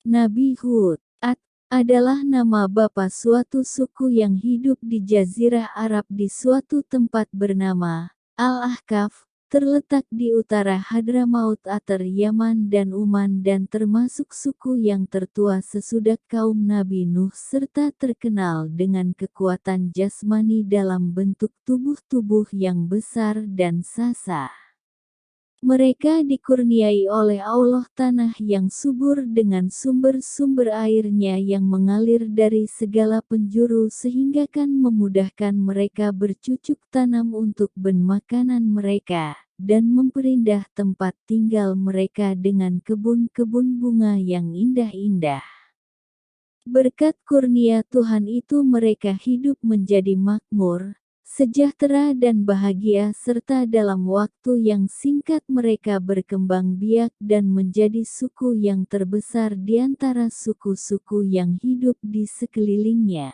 Nabi Hud adalah nama bapa suatu suku yang hidup di Jazirah Arab di suatu tempat bernama Al-Ahqaf, terletak di utara Hadramaut Ater Yaman dan Uman dan termasuk suku yang tertua sesudah kaum Nabi Nuh serta terkenal dengan kekuatan jasmani dalam bentuk tubuh-tubuh yang besar dan sasa. Mereka dikurniai oleh Allah tanah yang subur dengan sumber-sumber airnya yang mengalir dari segala penjuru sehingga kan memudahkan mereka bercucuk tanam untuk makanan mereka, dan memperindah tempat tinggal mereka dengan kebun-kebun bunga yang indah-indah. Berkat kurnia Tuhan itu mereka hidup menjadi makmur, sejahtera dan bahagia serta dalam waktu yang singkat mereka berkembang biak dan menjadi suku yang terbesar di antara suku-suku yang hidup di sekelilingnya.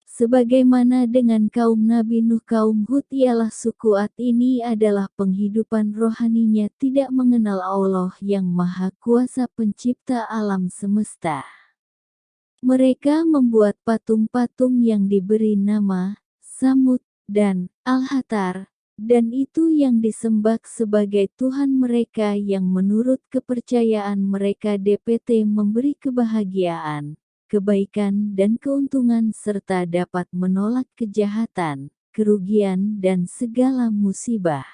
Sebagaimana dengan kaum Nabi Nuh, kaum Hud ialah suku Ad ini adalah penghidupan rohaninya tidak mengenal Allah yang Maha Kuasa Pencipta alam semesta. Mereka membuat patung-patung yang diberi nama Samud dan Al-Hatar, dan itu yang disembah sebagai Tuhan mereka yang menurut kepercayaan mereka DPT memberi kebahagiaan, kebaikan dan keuntungan serta dapat menolak kejahatan, kerugian dan segala musibah.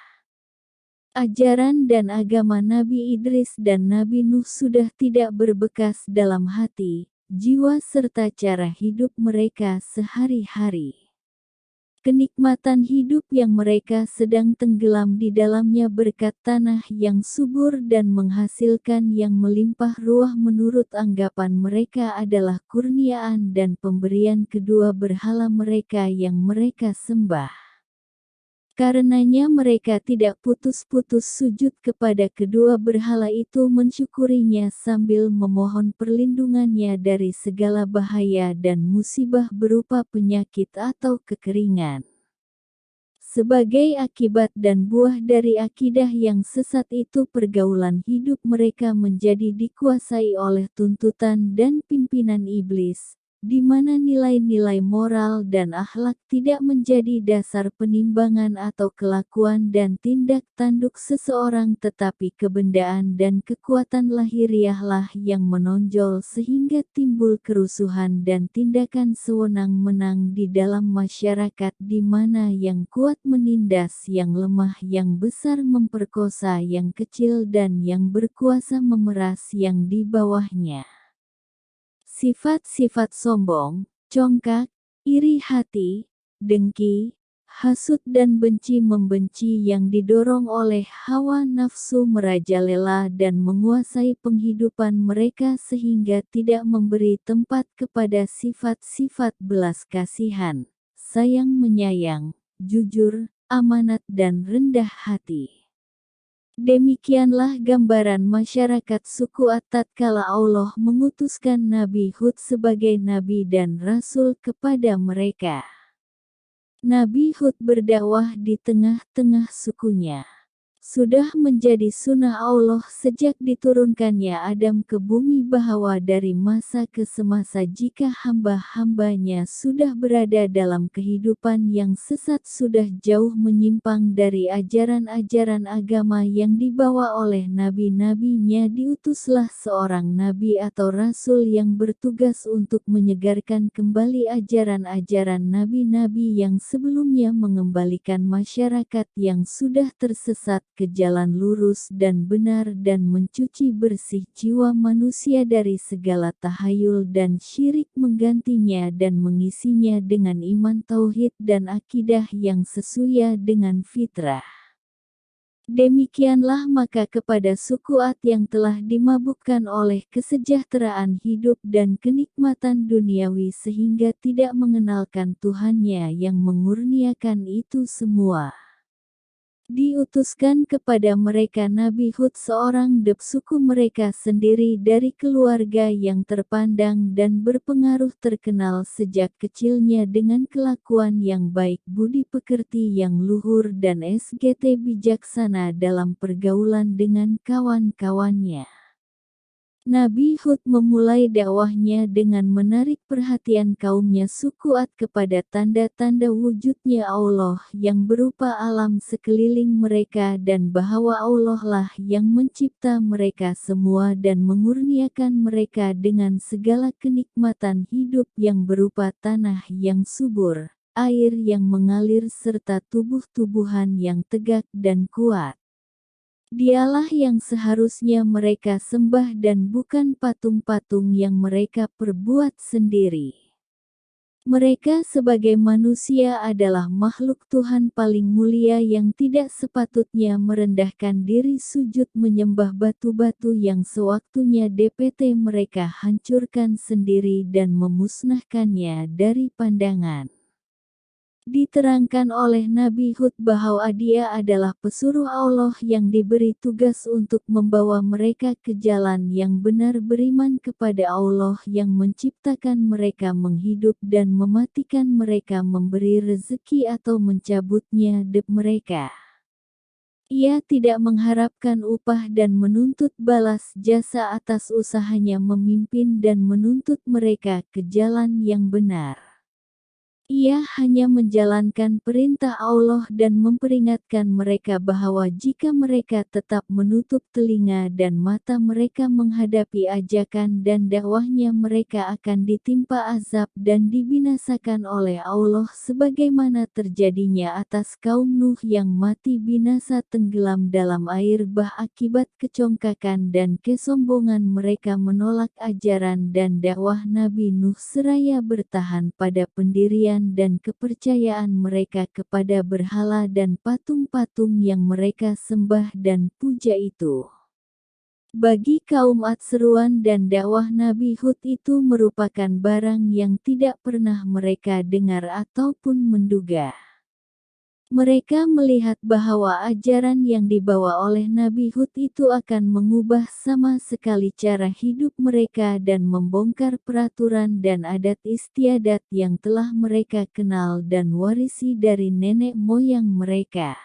Ajaran dan agama Nabi Idris dan Nabi Nuh sudah tidak berbekas dalam hati, jiwa serta cara hidup mereka sehari-hari. Kenikmatan hidup yang mereka sedang tenggelam di dalamnya berkat tanah yang subur dan menghasilkan yang melimpah ruah menurut anggapan mereka adalah kurniaan dan pemberian kedua berhala mereka yang mereka sembah. Karenanya mereka tidak putus-putus sujud kepada kedua berhala itu mensyukurinya sambil memohon perlindungannya dari segala bahaya dan musibah berupa penyakit atau kekeringan. Sebagai akibat dan buah dari akidah yang sesat itu pergaulan hidup mereka menjadi dikuasai oleh tuntutan dan pimpinan iblis, di mana nilai-nilai moral dan akhlak tidak menjadi dasar penimbangan atau kelakuan dan tindak tanduk seseorang tetapi kebendaan dan kekuatan lahiriahlah yang menonjol sehingga timbul kerusuhan dan tindakan sewenang-menang di dalam masyarakat di mana yang kuat menindas yang lemah, yang besar memperkosa yang kecil dan yang berkuasa memeras yang di bawahnya. Sifat-sifat sombong, congkak, iri hati, dengki, hasut dan benci-membenci yang didorong oleh hawa nafsu merajalela dan menguasai penghidupan mereka sehingga tidak memberi tempat kepada sifat-sifat belas kasihan, sayang menyayang, jujur, amanat dan rendah hati. Demikianlah gambaran masyarakat suku Ad tatkala Allah mengutuskan Nabi Hud sebagai nabi dan rasul kepada mereka. Nabi Hud berdakwah di tengah-tengah sukunya. Sudah menjadi sunnah Allah sejak diturunkannya Adam ke bumi bahwa dari masa ke semasa jika hamba-hambanya sudah berada dalam kehidupan yang sesat sudah jauh menyimpang dari ajaran-ajaran agama yang dibawa oleh nabi-nabinya diutuslah seorang nabi atau rasul yang bertugas untuk menyegarkan kembali ajaran-ajaran nabi-nabi yang sebelumnya mengembalikan masyarakat yang sudah tersesat ke jalan lurus dan benar dan mencuci bersih jiwa manusia dari segala tahayul dan syirik menggantinya dan mengisinya dengan iman tauhid dan akidah yang sesuai dengan fitrah. Demikianlah maka kepada suku Ad yang telah dimabukkan oleh kesejahteraan hidup dan kenikmatan duniawi sehingga tidak mengenalkan Tuhannya yang mengurniakan itu semua. Diutuskan kepada mereka Nabi Hud seorang suku mereka sendiri dari keluarga yang terpandang dan berpengaruh terkenal sejak kecilnya dengan kelakuan yang baik, budi pekerti yang luhur dan SGT bijaksana dalam pergaulan dengan kawan-kawannya. Nabi Hud memulai dakwahnya dengan menarik perhatian kaumnya suku Ad kepada tanda-tanda wujudnya Allah yang berupa alam sekeliling mereka dan bahwa Allah lah yang mencipta mereka semua dan mengurniakan mereka dengan segala kenikmatan hidup yang berupa tanah yang subur, air yang mengalir serta tubuh-tubuhan yang tegak dan kuat. Dialah yang seharusnya mereka sembah dan bukan patung-patung yang mereka perbuat sendiri. Mereka sebagai manusia adalah makhluk Tuhan paling mulia yang tidak sepatutnya merendahkan diri sujud menyembah batu-batu yang sewaktunya DPT mereka hancurkan sendiri dan memusnahkannya dari pandangan. Diterangkan oleh Nabi Hud bahwa dia adalah pesuruh Allah yang diberi tugas untuk membawa mereka ke jalan yang benar beriman kepada Allah yang menciptakan mereka menghidup dan mematikan mereka memberi rezeki atau mencabutnya mereka. Ia tidak mengharapkan upah dan menuntut balas jasa atas usahanya memimpin dan menuntut mereka ke jalan yang benar. Ia hanya menjalankan perintah Allah dan memperingatkan mereka bahwa jika mereka tetap menutup telinga dan mata mereka menghadapi ajakan dan dakwahnya mereka akan ditimpa azab dan dibinasakan oleh Allah sebagaimana terjadinya atas kaum Nuh yang mati binasa tenggelam dalam air bah akibat kecongkakan dan kesombongan mereka menolak ajaran dan dakwah Nabi Nuh seraya bertahan pada pendirian dan kepercayaan mereka kepada berhala dan patung-patung yang mereka sembah dan puja itu. Bagi kaum Ad seruan dan dakwah Nabi Hud itu merupakan barang yang tidak pernah mereka dengar ataupun menduga. Mereka melihat bahwa ajaran yang dibawa oleh Nabi Hud itu akan mengubah sama sekali cara hidup mereka dan membongkar peraturan dan adat istiadat yang telah mereka kenal dan warisi dari nenek moyang mereka.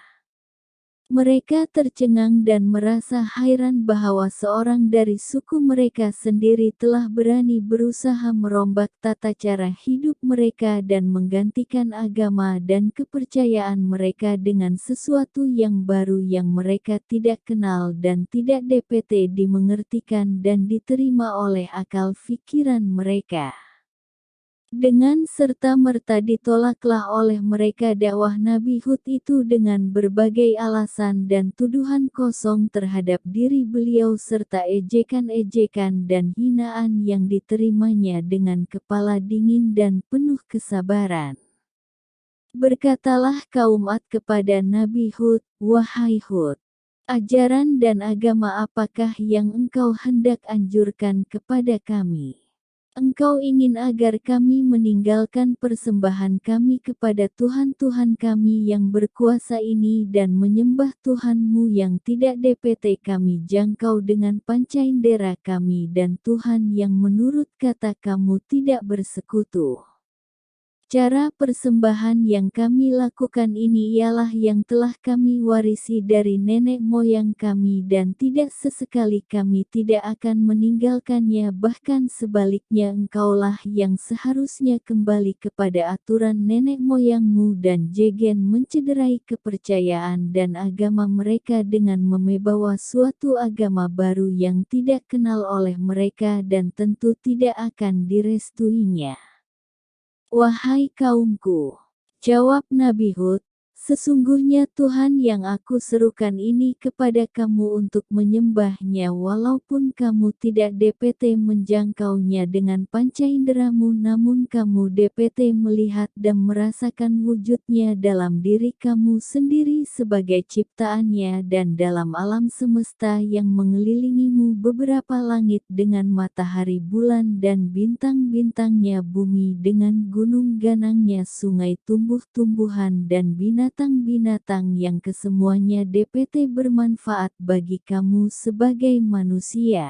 Mereka tercengang dan merasa heran bahwa seorang dari suku mereka sendiri telah berani berusaha merombak tata cara hidup mereka dan menggantikan agama dan kepercayaan mereka dengan sesuatu yang baru yang mereka tidak kenal dan tidak dapat dimengertikan dan diterima oleh akal pikiran mereka. Dengan serta-merta ditolaklah oleh mereka dakwah Nabi Hud itu dengan berbagai alasan dan tuduhan kosong terhadap diri beliau serta ejekan-ejekan dan hinaan yang diterimanya dengan kepala dingin dan penuh kesabaran. Berkatalah kaum Ad kepada Nabi Hud, "Wahai Hud, ajaran dan agama apakah yang engkau hendak anjurkan kepada kami? Engkau ingin agar kami meninggalkan persembahan kami kepada Tuhan-Tuhan kami yang berkuasa ini dan menyembah Tuhan-Mu yang tidak dapat kami jangkau dengan pancaindera kami dan Tuhan yang menurut kata kamu tidak bersekutu. Cara persembahan yang kami lakukan ini ialah yang telah kami warisi dari nenek moyang kami dan tidak sesekali kami tidak akan meninggalkannya bahkan sebaliknya engkaulah yang seharusnya kembali kepada aturan nenek moyangmu dan jegen mencederai kepercayaan dan agama mereka dengan membawa suatu agama baru yang tidak kenal oleh mereka dan tentu tidak akan direstuinya. Wahai kaumku, jawab Nabi Hud, sesungguhnya Tuhan yang aku serukan ini kepada kamu untuk menyembahnya walaupun kamu tidak dapat menjangkaunya dengan pancainderamu namun kamu dapat melihat dan merasakan wujudnya dalam diri kamu sendiri sebagai ciptaannya dan dalam alam semesta yang mengelilingimu beberapa langit dengan matahari bulan dan bintang-bintangnya bumi dengan gunung ganangnya sungai tumbuh-tumbuhan dan binatang-binatang yang kesemuanya dapat bermanfaat bagi kamu sebagai manusia.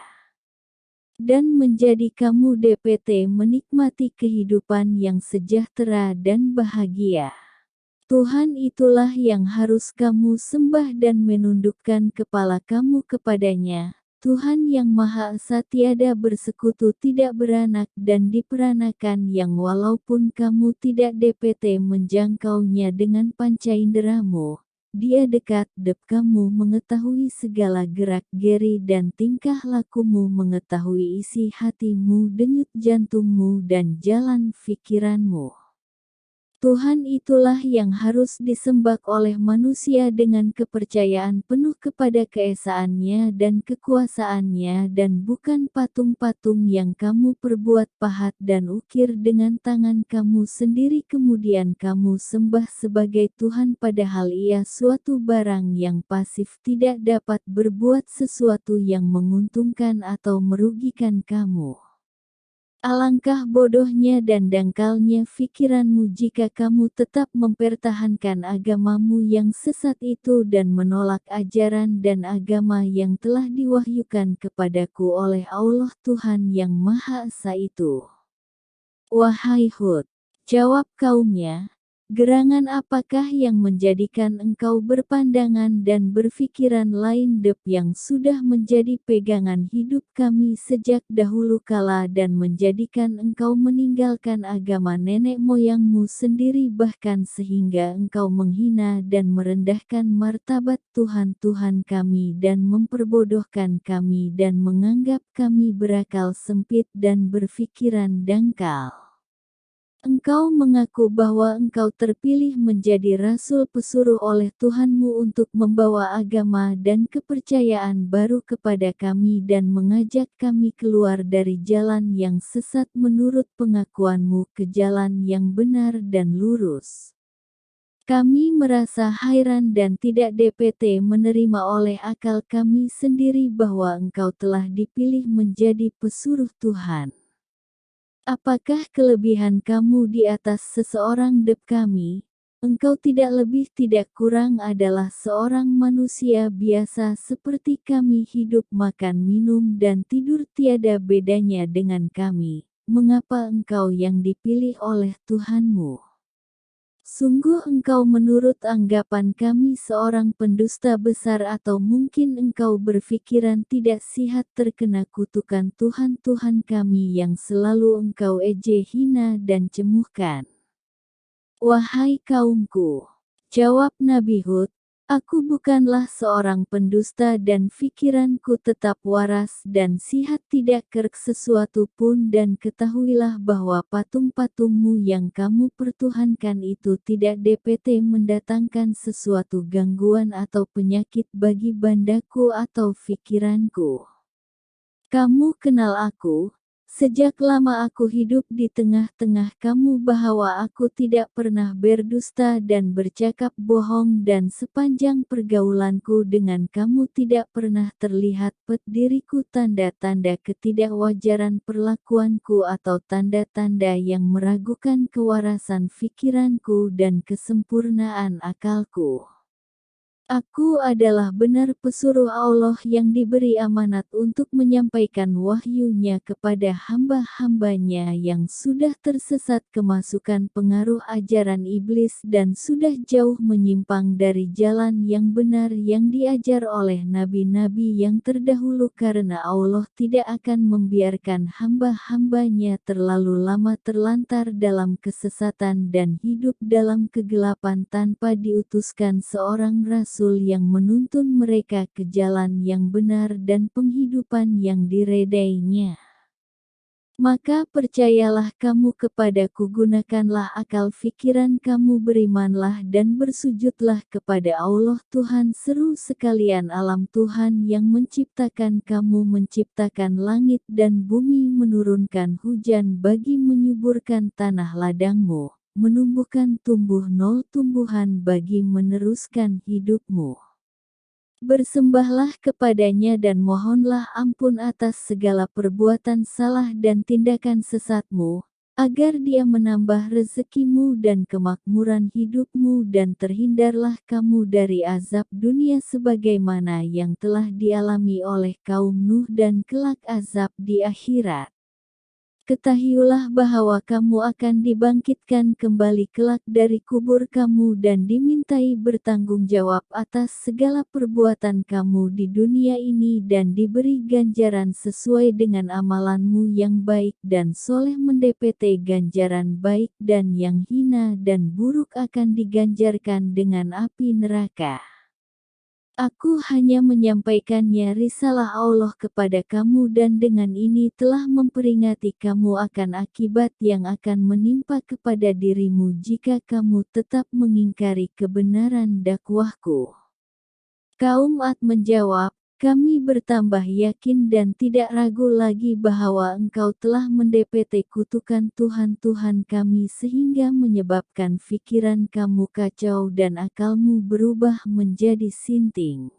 Dan menjadi kamu dapat menikmati kehidupan yang sejahtera dan bahagia. Tuhan itulah yang harus kamu sembah dan menundukkan kepala kamu kepadanya. Tuhan yang Maha Esa tiada bersekutu, tidak beranak dan diperanakan, yang walaupun kamu tidak DPT menjangkaunya dengan panca inderamu, Dia dekat dep kamu, mengetahui segala gerak geri dan tingkah lakumu, mengetahui isi hatimu, denyut jantungmu dan jalan fikiranmu. Tuhan itulah yang harus disembah oleh manusia dengan kepercayaan penuh kepada keesaannya dan kekuasaannya, dan bukan patung-patung yang kamu perbuat pahat dan ukir dengan tangan kamu sendiri kemudian kamu sembah sebagai Tuhan, padahal ia suatu barang yang pasif, tidak dapat berbuat sesuatu yang menguntungkan atau merugikan kamu. Alangkah bodohnya dan dangkalnya pikiranmu jika kamu tetap mempertahankan agamamu yang sesat itu dan menolak ajaran dan agama yang telah diwahyukan kepadaku oleh Allah Tuhan yang Maha Esa itu. Wahai Hud, jawab kaumnya, gerangan apakah yang menjadikan engkau berpandangan dan berfikiran lain dep yang sudah menjadi pegangan hidup kami sejak dahulu kala dan menjadikan engkau meninggalkan agama nenek moyangmu sendiri, bahkan sehingga engkau menghina dan merendahkan martabat Tuhan-Tuhan kami dan memperbodohkan kami dan menganggap kami berakal sempit dan berfikiran dangkal. Engkau mengaku bahwa engkau terpilih menjadi rasul pesuruh oleh Tuhanmu untuk membawa agama dan kepercayaan baru kepada kami dan mengajak kami keluar dari jalan yang sesat menurut pengakuanmu ke jalan yang benar dan lurus. Kami merasa hairan dan tidak DPT menerima oleh akal kami sendiri bahwa engkau telah dipilih menjadi pesuruh Tuhan. Apakah kelebihan kamu di atas seseorang dep kami? Engkau tidak lebih tidak kurang adalah seorang manusia biasa seperti kami, hidup makan minum dan tidur tiada bedanya dengan kami. Mengapa engkau yang dipilih oleh Tuhanmu? Sungguh engkau menurut anggapan kami seorang pendusta besar, atau mungkin engkau berfikiran tidak sihat terkena kutukan Tuhan-Tuhan kami yang selalu engkau ejek, hina dan cemuhkan. Wahai kaumku, jawab Nabi Hud, aku bukanlah seorang pendusta dan fikiranku tetap waras dan sihat, tidak kerk sesuatu pun, dan ketahuilah bahwa patung-patungmu yang kamu pertuhankan itu tidak DPT mendatangkan sesuatu gangguan atau penyakit bagi bandaku atau fikiranku. Kamu kenal aku, sejak lama aku hidup di tengah-tengah kamu, bahwa aku tidak pernah berdusta dan bercakap bohong, dan sepanjang pergaulanku dengan kamu tidak pernah terlihat pada diriku tanda-tanda ketidakwajaran perlakuanku atau tanda-tanda yang meragukan kewarasan fikiranku dan kesempurnaan akalku. Aku adalah benar pesuruh Allah yang diberi amanat untuk menyampaikan wahyu-Nya kepada hamba-hambanya yang sudah tersesat kemasukan pengaruh ajaran iblis dan sudah jauh menyimpang dari jalan yang benar yang diajar oleh nabi-nabi yang terdahulu, karena Allah tidak akan membiarkan hamba-hambanya terlalu lama terlantar dalam kesesatan dan hidup dalam kegelapan tanpa diutuskan seorang rasul yang menuntun mereka ke jalan yang benar dan penghidupan yang diredainya. Maka percayalah kamu kepadaku, gunakanlah akal fikiran kamu, berimanlah dan bersujudlah kepada Allah Tuhan seru sekalian alam Tuhan yang menciptakan kamu, menciptakan langit dan bumi, menurunkan hujan bagi menyuburkan tanah ladangmu, menumbuhkan tumbuh nol tumbuhan bagi meneruskan hidupmu. Bersembahlah kepadanya dan mohonlah ampun atas segala perbuatan salah dan tindakan sesatmu, agar Dia menambah rezekimu dan kemakmuran hidupmu, dan terhindarlah kamu dari azab dunia sebagaimana yang telah dialami oleh kaum Nuh dan kelak azab di akhirat. Ketahuilah bahwa kamu akan dibangkitkan kembali kelak dari kubur kamu dan dimintai bertanggung jawab atas segala perbuatan kamu di dunia ini dan diberi ganjaran sesuai dengan amalanmu yang baik dan soleh mendapati ganjaran baik dan yang hina dan buruk akan diganjarkan dengan api neraka. Aku hanya menyampaikannya risalah Allah kepada kamu dan dengan ini telah memperingati kamu akan akibat yang akan menimpa kepada dirimu jika kamu tetap mengingkari kebenaran dakwahku. Kaum Ad menjawab, kami bertambah yakin dan tidak ragu lagi bahwa engkau telah mendapati kutukan Tuhan-Tuhan kami sehingga menyebabkan pikiran kamu kacau dan akalmu berubah menjadi sinting.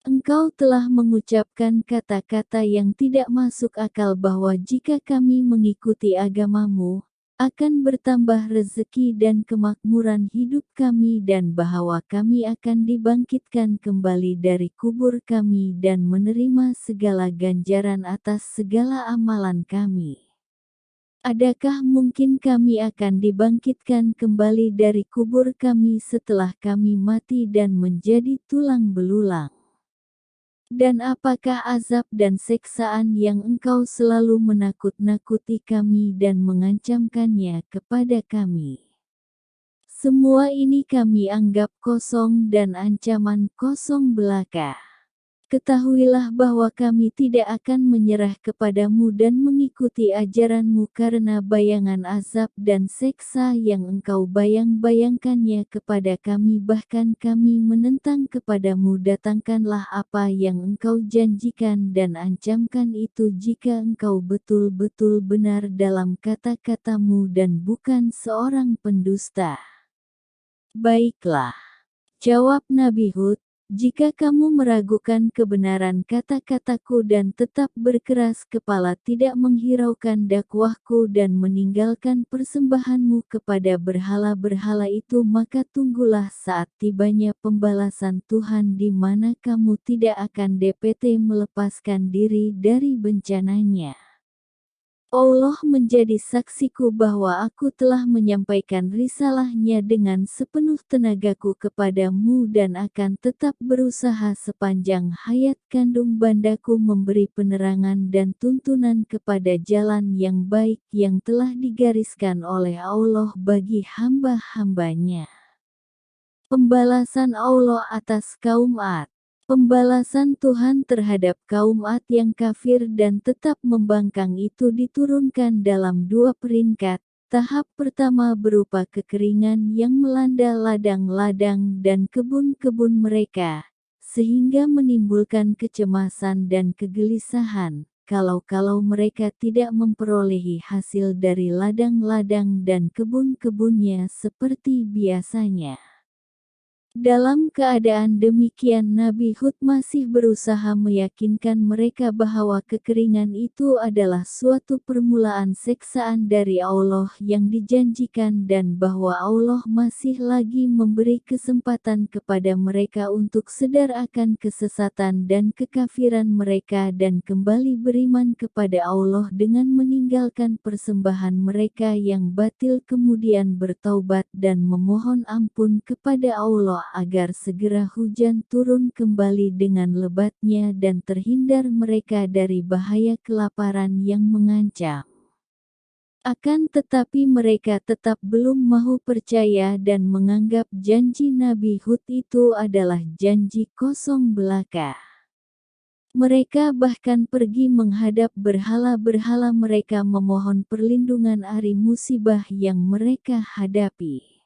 Engkau telah mengucapkan kata-kata yang tidak masuk akal bahwa jika kami mengikuti agamamu, akan bertambah rezeki dan kemakmuran hidup kami dan bahwa kami akan dibangkitkan kembali dari kubur kami dan menerima segala ganjaran atas segala amalan kami. Adakah mungkin kami akan dibangkitkan kembali dari kubur kami setelah kami mati dan menjadi tulang belulang? Dan apakah azab dan siksaan yang engkau selalu menakut-nakuti kami dan mengancamkannya kepada kami? Semua ini kami anggap kosong dan ancaman kosong belaka. Ketahuilah bahwa kami tidak akan menyerah kepadamu dan mengikuti ajaranmu karena bayangan azab dan siksa yang engkau bayang-bayangkannya kepada kami bahkan kami menentang kepadamu datangkanlah apa yang engkau janjikan dan ancamkan itu jika engkau betul-betul benar dalam kata-katamu dan bukan seorang pendusta. Baiklah, jawab Nabi Hud. Jika kamu meragukan kebenaran kata-kataku dan tetap berkeras kepala tidak menghiraukan dakwahku dan meninggalkan persembahanmu kepada berhala-berhala itu maka tunggulah saat tibanya pembalasan Tuhan di mana kamu tidak akan dapat melepaskan diri dari bencananya. Allah menjadi saksiku bahwa aku telah menyampaikan risalahnya dengan sepenuh tenagaku kepadamu dan akan tetap berusaha sepanjang hayat kandung bandaku memberi penerangan dan tuntunan kepada jalan yang baik yang telah digariskan oleh Allah bagi hamba-hambanya. Pembalasan Allah atas kaum Ad. Pembalasan Tuhan terhadap kaum Ad yang kafir dan tetap membangkang itu diturunkan dalam dua peringkat. Tahap pertama berupa kekeringan yang melanda ladang-ladang dan kebun-kebun mereka, sehingga menimbulkan kecemasan dan kegelisahan, kalau mereka tidak memperolehi hasil dari ladang-ladang dan kebun-kebunnya seperti biasanya. Dalam keadaan demikian Nabi Hud masih berusaha meyakinkan mereka bahwa kekeringan itu adalah suatu permulaan siksaan dari Allah yang dijanjikan dan bahwa Allah masih lagi memberi kesempatan kepada mereka untuk sadar akan kesesatan dan kekafiran mereka dan kembali beriman kepada Allah dengan meninggalkan persembahan mereka yang batil kemudian bertaubat dan memohon ampun kepada Allah agar segera hujan turun kembali dengan lebatnya dan terhindar mereka dari bahaya kelaparan yang mengancam. Akan tetapi mereka tetap belum mau percaya dan menganggap janji Nabi Hud itu adalah janji kosong belaka. Mereka bahkan pergi menghadap berhala-berhala mereka memohon perlindungan dari musibah yang mereka hadapi.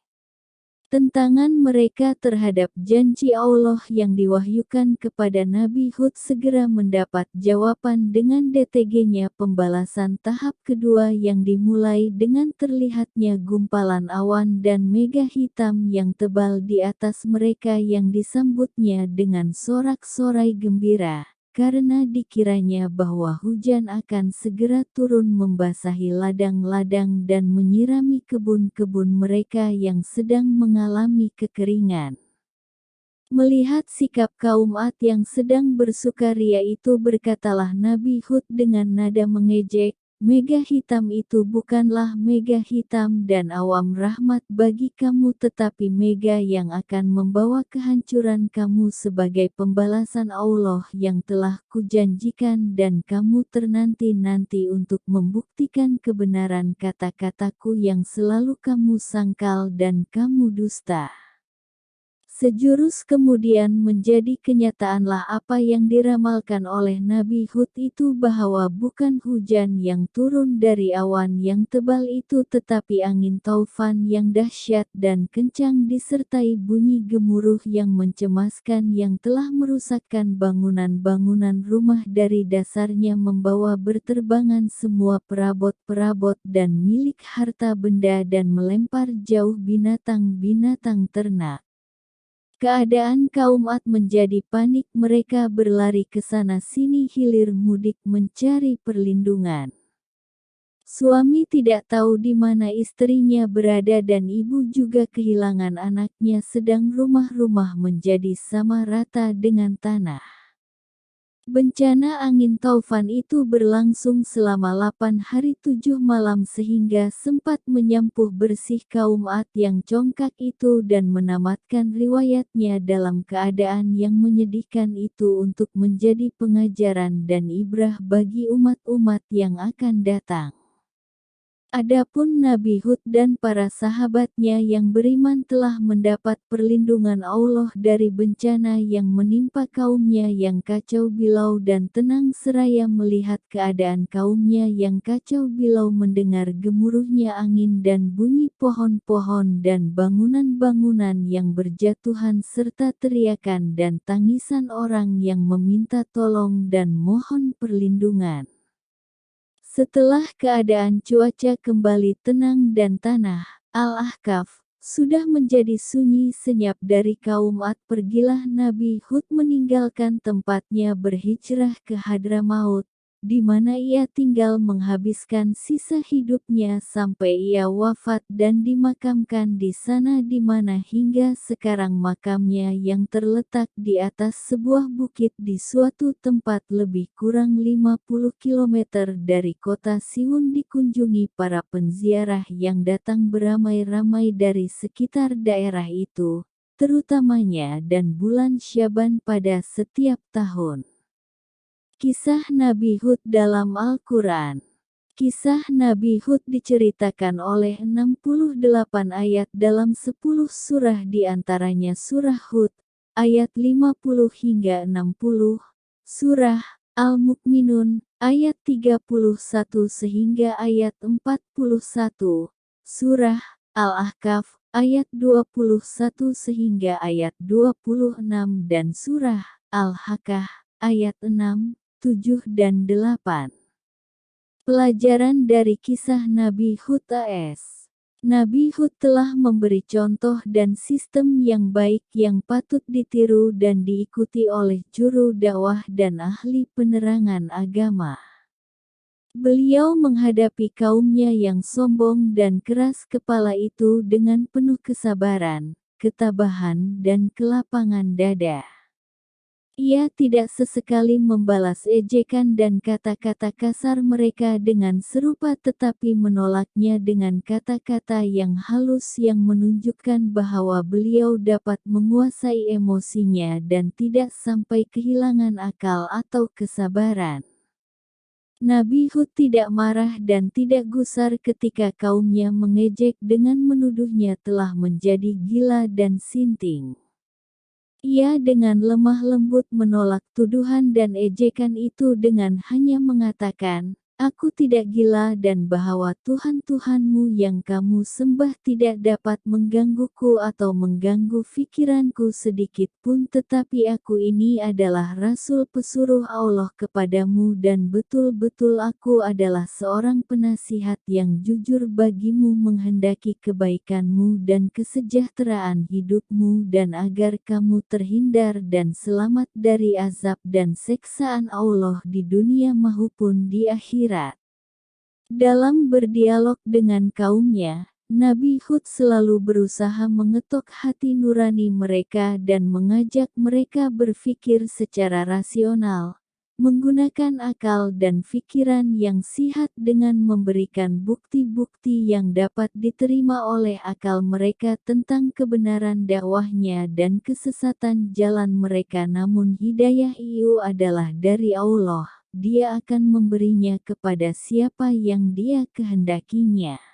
Tentangan mereka terhadap janji Allah yang diwahyukan kepada Nabi Hud segera mendapat jawaban dengan DTG-nya pembalasan tahap kedua yang dimulai dengan terlihatnya gumpalan awan dan mega hitam yang tebal di atas mereka yang disambutnya dengan sorak-sorai gembira. Karena dikiranya bahwa hujan akan segera turun membasahi ladang-ladang dan menyirami kebun-kebun mereka yang sedang mengalami kekeringan. Melihat sikap kaum Ad yang sedang bersukaria itu berkatalah Nabi Hud dengan nada mengejek, Mega hitam itu bukanlah mega hitam dan awam rahmat bagi kamu, tetapi mega yang akan membawa kehancuran kamu sebagai pembalasan Allah yang telah kujanjikan, dan kamu ternanti-nanti untuk membuktikan kebenaran kata-kataku yang selalu kamu sangkal dan kamu dusta. Sejurus kemudian menjadi kenyataanlah apa yang diramalkan oleh Nabi Hud itu, bahwa bukan hujan yang turun dari awan yang tebal itu, tetapi angin taufan yang dahsyat dan kencang disertai bunyi gemuruh yang mencemaskan yang telah merusakkan bangunan-bangunan rumah dari dasarnya, membawa berterbangan semua perabot-perabot dan milik harta benda, dan melempar jauh binatang-binatang ternak. Keadaan kaum Ad menjadi panik, mereka berlari ke sana sini hilir mudik mencari perlindungan. Suami tidak tahu di mana istrinya berada dan ibu juga kehilangan anaknya, sedang rumah-rumah menjadi sama rata dengan tanah. Bencana angin taufan itu berlangsung selama 8 hari 7 malam sehingga sempat menyampuh bersih kaum Ad yang congkak itu dan menamatkan riwayatnya dalam keadaan yang menyedihkan itu untuk menjadi pengajaran dan ibrah bagi umat-umat yang akan datang. Adapun Nabi Hud dan para sahabatnya yang beriman telah mendapat perlindungan Allah dari bencana yang menimpa kaumnya yang kacau bilau dan tenang, seraya melihat keadaan kaumnya yang kacau bilau, mendengar gemuruhnya angin dan bunyi pohon-pohon dan bangunan-bangunan yang berjatuhan serta teriakan dan tangisan orang yang meminta tolong dan mohon perlindungan. Setelah keadaan cuaca kembali tenang dan tanah Al-Ahqaf sudah menjadi sunyi senyap dari kaum Ad, pergilah Nabi Hud meninggalkan tempatnya berhijrah ke Hadramaut, di mana ia tinggal menghabiskan sisa hidupnya sampai ia wafat dan dimakamkan di sana, di mana hingga sekarang makamnya yang terletak di atas sebuah bukit di suatu tempat lebih kurang 50 km dari kota Siwun dikunjungi para penziarah yang datang beramai-ramai dari sekitar daerah itu, terutamanya dan bulan Syaban pada setiap tahun. Kisah Nabi Hud dalam Al-Quran. Kisah Nabi Hud diceritakan oleh 68 ayat dalam 10 surah, di antaranya surah Hud, ayat 50 hingga 60, surah Al-Mu'minun, ayat 31 sehingga ayat 41, surah Al-Ahqaf, ayat 21 sehingga ayat 26 dan surah Al-Haqqah, ayat 6, 7 dan 8. Pelajaran dari kisah Nabi Hud AS. Nabi Hud telah memberi contoh dan sistem yang baik yang patut ditiru dan diikuti oleh juru dakwah dan ahli penerangan agama. Beliau menghadapi kaumnya yang sombong dan keras kepala itu dengan penuh kesabaran, ketabahan dan kelapangan dada. Ia tidak sesekali membalas ejekan dan kata-kata kasar mereka dengan serupa, tetapi menolaknya dengan kata-kata yang halus yang menunjukkan bahwa beliau dapat menguasai emosinya dan tidak sampai kehilangan akal atau kesabaran. Nabi Hud tidak marah dan tidak gusar ketika kaumnya mengejek dengan menuduhnya telah menjadi gila dan sinting. Ia dengan lemah lembut menolak tuduhan dan ejekan itu dengan hanya mengatakan, "Aku tidak gila dan bahwa Tuhan-Tuhanmu yang kamu sembah tidak dapat menggangguku atau mengganggu pikiranku sedikit pun, tetapi aku ini adalah Rasul pesuruh Allah kepadamu dan betul-betul aku adalah seorang penasihat yang jujur bagimu, menghendaki kebaikanmu dan kesejahteraan hidupmu dan agar kamu terhindar dan selamat dari azab dan siksaan Allah di dunia maupun di akhirat." Dalam berdialog dengan kaumnya, Nabi Hud selalu berusaha mengetuk hati nurani mereka dan mengajak mereka berpikir secara rasional, menggunakan akal dan pikiran yang sihat dengan memberikan bukti-bukti yang dapat diterima oleh akal mereka tentang kebenaran dakwahnya dan kesesatan jalan mereka, namun hidayah itu adalah dari Allah. Dia akan memberinya kepada siapa yang Dia kehendakinya.